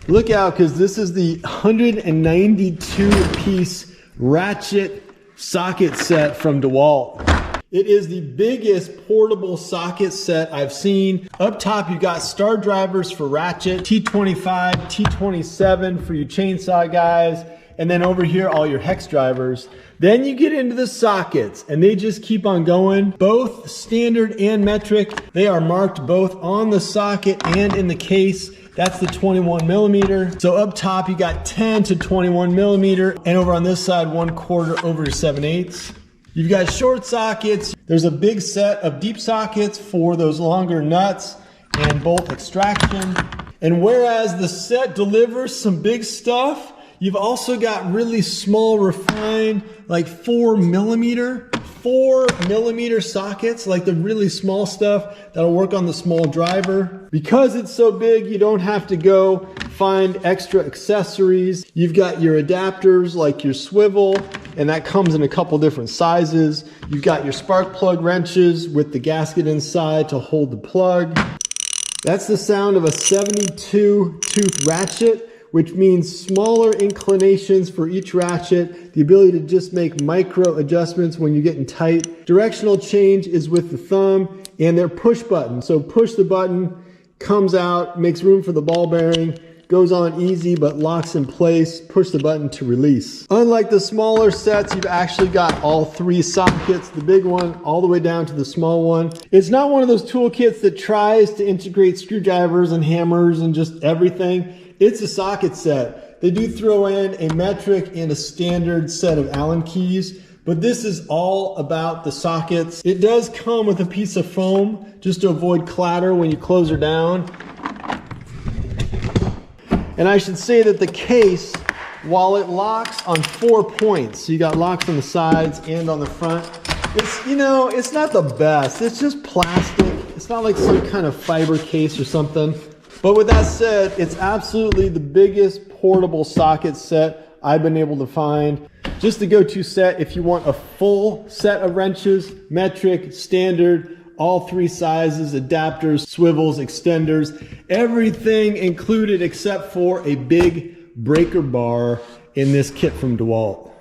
Look out, because this is the 192-piece ratchet socket set from Dewalt. It is the biggest portable socket set I've seen. Up top, you got star drivers for ratchet, T25, T27 for your chainsaw guys, and then over here, all your hex drivers. Then you get into the sockets, and they just keep on going. Both standard and metric, they are marked both on the socket and in the case. That's the 21 millimeter. So up top, you got 10 to 21 millimeter, and over on this side, 1/4 over 7/8. You've got short sockets. There's a big set of deep sockets for those longer nuts and bolt extraction. And whereas the set delivers some big stuff, you've also got really small, refined, like 4 millimeter sockets, like the really small stuff that'll work on the small driver. Because it's so big, you don't have to go find extra accessories. You've got your adapters, like your swivel, and that comes in a couple different sizes. You've got your spark plug wrenches with the gasket inside to hold the plug. That's the sound of a 72 tooth ratchet, which means smaller inclinations for each ratchet, the ability to just make micro adjustments when you're getting tight. Directional change is with the thumb, and they're push buttons. So push the button, comes out, makes room for the ball bearing, goes on easy but locks in place. Push the button to release. Unlike the smaller sets, you've actually got all 3 sockets, the big one all the way down to the small one. It's not one of those toolkits that tries to integrate screwdrivers and hammers and just everything. It's a socket set. They do throw in a metric and a standard set of Allen keys, but this is all about the sockets. It does come with a piece of foam just to avoid clatter when you close her down. And I should say that the case, while it locks on 4 points, so you got locks on the sides and on the front, it's, you know, it's not the best. It's just plastic. It's not like some kind of fiber case or something. But with that said, it's absolutely the biggest portable socket set I've been able to find. Just the go-to set if you want a full set of wrenches, metric, standard, all 3 sizes, adapters, swivels, extenders, everything included except for a big breaker bar in this kit from Dewalt.